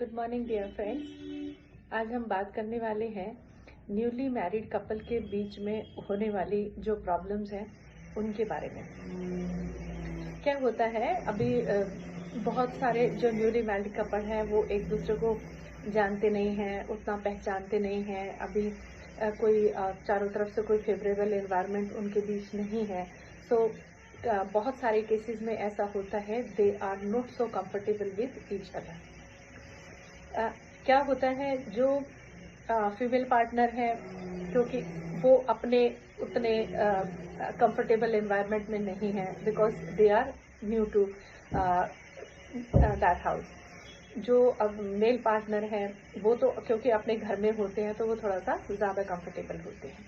Good morning dear friends. आज हम बात करने वाले हैं न्यूली मैरिड कपल के बीच में होने वाली जो प्रॉब्लम्स हैं उनके बारे में। क्या होता है अभी बहुत सारे जो न्यूली मैरिड कपल हैं वो एक दूसरे को जानते नहीं हैं, उतना पहचानते नहीं हैं। अभी कोई चारों तरफ से कोई फेवरेबल एनवायरनमेंट उनके बीच नहीं है। सो बहुत सारे केसेस में ऐसा होता है, they are not so comfortable with each other. क्या होता है जो फीमेल पार्टनर है, क्योंकि वो अपने उतने कंफर्टेबल एनवायरनमेंट में नहीं है, because they are new to that house. जो अब मेल पार्टनर है वो तो क्योंकि अपने घर में होते हैं तो वो थोड़ा सा ज़्यादा कंफर्टेबल होते हैं।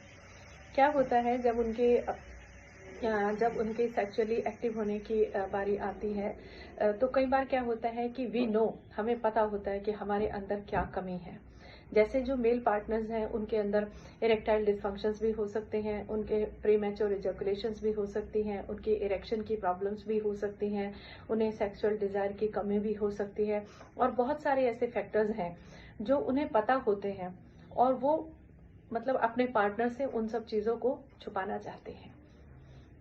क्या होता है जब उनके सेक्सुअली एक्टिव होने की बारी आती है, तो कई बार क्या होता है कि वी नो, हमें पता होता है कि हमारे अंदर क्या कमी है। जैसे जो मेल पार्टनर्स हैं उनके अंदर इरेक्टाइल डिसफंक्शंस भी हो सकते हैं, उनके प्रीमैच्योर इजैकुलेशंस भी हो सकती हैं, उनकी इरेक्शन की प्रॉब्लम्स भी हो सकती हैं, उन्हें सेक्सुअल डिजायर की कमी भी हो सकती है, और बहुत सारे ऐसे फैक्टर्स हैं जो उन्हें पता होते हैं और वो मतलब अपने पार्टनर से उन सब चीज़ों को छुपाना चाहते हैं।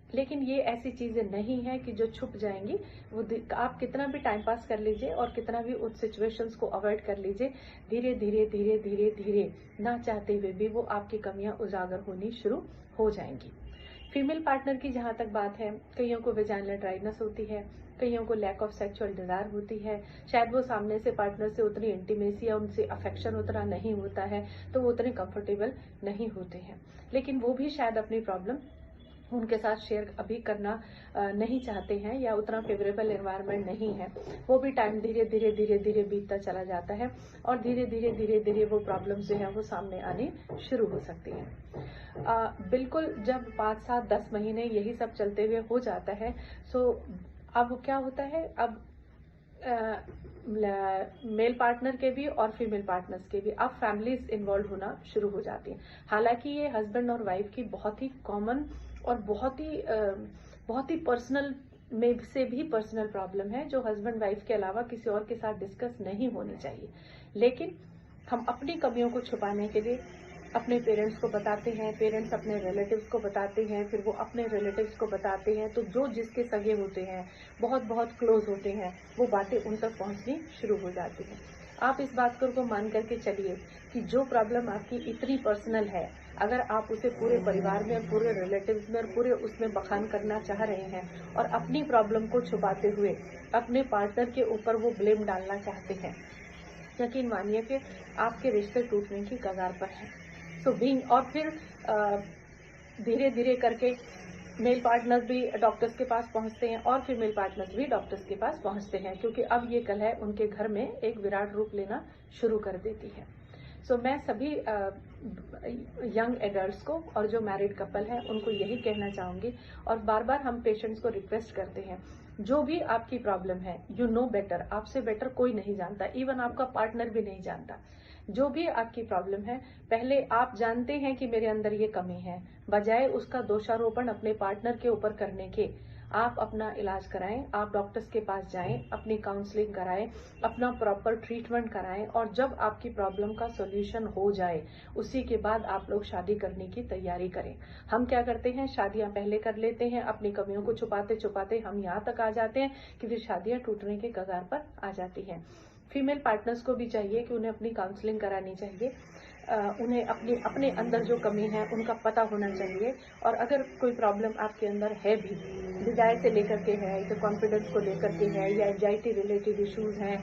लेकिन ये ऐसी चीजें नहीं है कि जो छुप जाएंगी। वो आप कितना भी टाइम पास कर लीजिए और कितना भी उस सिचुएशंस को अवॉइड कर लीजिए, धीरे धीरे धीरे धीरे धीरे ना चाहते हुए भी वो आपकी कमियां उजागर होनी शुरू हो जाएंगी। फीमेल पार्टनर की जहां तक बात है, कईयों को वेजाइनल ड्राइनेस होती है, कईयों को लैक ऑफ सेक्सुअल डिजायर होती है, शायद वो सामने से पार्टनर से उतनी इंटीमेसी या उनसे अफेक्शन उतना नहीं होता है तो वो उतने कंफर्टेबल नहीं होते हैं। लेकिन वो भी शायद अपनी प्रॉब्लम उनके साथ शेयर अभी करना नहीं चाहते हैं, या उतना फेवरेबल एनवायरनमेंट नहीं है। वो भी टाइम धीरे धीरे धीरे धीरे बीतता चला जाता है और धीरे धीरे धीरे धीरे वो प्रॉब्लम्स जो है वो सामने आनी शुरू हो सकती है। बिल्कुल जब 5, 7, 10 महीने यही सब चलते हुए हो जाता है, सो अब क्या होता है, अब मेल पार्टनर के भी और फीमेल पार्टनर्स के भी अब फैमिलीज इन्वॉल्व होना शुरू हो जाती हैं। हालांकि ये हस्बैंड और वाइफ की बहुत ही कॉमन और बहुत ही पर्सनल में से भी पर्सनल प्रॉब्लम है, जो हस्बैंड वाइफ के अलावा किसी और के साथ डिस्कस नहीं होनी चाहिए। लेकिन हम अपनी कमियों को छुपाने के लिए अपने पेरेंट्स को बताते हैं, पेरेंट्स अपने रिलेटिव्स को बताते हैं, फिर वो अपने रिलेटिव्स को बताते हैं, तो जो जिसके सगे होते हैं, बहुत बहुत क्लोज होते हैं, वो बातें उन तक पहुंचनी शुरू हो जाती हैं। आप इस बात को मान करके चलिए कि जो प्रॉब्लम आपकी इतनी पर्सनल है, अगर आप उसे पूरे परिवार में, पूरे रिलेटिव्स में और पूरे उसमें बखान करना चाह रहे हैं और अपनी प्रॉब्लम को छुपाते हुए अपने पार्टनर के ऊपर वो ब्लेम डालना चाहते हैं, यकीन मानिए कि आपके रिश्ते टूटने की कगार पर है। सो बीइंग, और फिर धीरे धीरे करके मेल पार्टनर्स भी डॉक्टर्स के पास पहुंचते हैं और फीमेल पार्टनर्स भी डॉक्टर्स के पास पहुंचते हैं, क्योंकि अब ये कलह उनके घर में एक विराट रूप लेना शुरू कर देती है। सो मैं सभी यंग एडल्ट्स को और जो मैरिड कपल हैं उनको यही कहना चाहूंगी, और बार बार हम पेशेंट्स को रिक्वेस्ट करते हैं, जो भी आपकी प्रॉब्लम है, यू नो बेटर, आपसे बेटर कोई नहीं जानता, इवन आपका पार्टनर भी नहीं जानता। जो भी आपकी प्रॉब्लम है, पहले आप जानते हैं कि मेरे अंदर ये कमी है, बजाय उसका दोषारोपण अपने पार्टनर के ऊपर करने के आप अपना इलाज कराएं, आप डॉक्टर्स के पास जाएं, अपनी काउंसलिंग कराएं, अपना प्रॉपर ट्रीटमेंट कराएं, और जब आपकी प्रॉब्लम का सॉल्यूशन हो जाए उसी के बाद आप लोग शादी करने की तैयारी करें। हम क्या करते हैं, शादियां पहले कर लेते हैं, अपनी कमियों को छुपाते छुपाते हम यहाँ तक आ जाते हैं कि फिर शादियां टूटने के कगार पर आ जाती हैं। फीमेल पार्टनर्स को भी चाहिए कि उन्हें अपनी काउंसलिंग करानी चाहिए, उन्हें अपने अंदर जो कमी है उनका पता होना चाहिए, और अगर कोई प्रॉब्लम आपके अंदर है भी, डिजायर से लेकर के है, या कॉन्फिडेंस को लेकर के है, या एंजाइटी रिलेटेड इश्यूज हैं,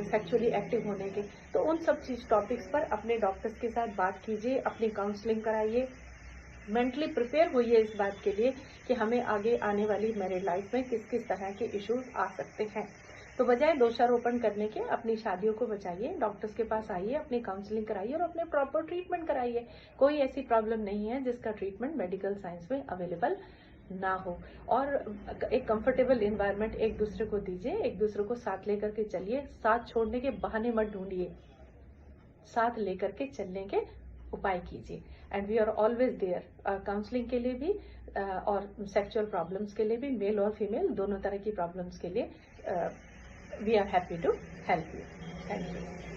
सेक्सुअली एक्टिव होने के, तो उन सब चीज टॉपिक्स पर अपने डॉक्टर्स के साथ बात कीजिए, अपनी काउंसलिंग कराइए, मेंटली प्रिपेयर होइए इस बात के लिए कि हमें आगे आने वाली मैरिड लाइफ में किस किस तरह के इश्यूज आ सकते हैं। तो बजाय दोषारोपण करने के अपनी शादियों को बचाइए, डॉक्टर्स के पास आइए, अपनी काउंसलिंग कराइए और अपने प्रॉपर ट्रीटमेंट कराइए। कोई ऐसी प्रॉब्लम नहीं है जिसका ट्रीटमेंट मेडिकल साइंस में अवेलेबल ना हो, और एक कंफर्टेबल एनवायरनमेंट एक दूसरे को दीजिए, एक दूसरे को साथ लेकर के चलिए, साथ छोड़ने के बहाने मत ढूंढिए, साथ लेकर के चलने के उपाय कीजिए। And we are always there counselling के लिए भी और सेक्सुअल प्रॉब्लम्स के लिए भी, मेल और फीमेल दोनों तरह की प्रॉब्लम्स के लिए we are happy to help you. Thank you.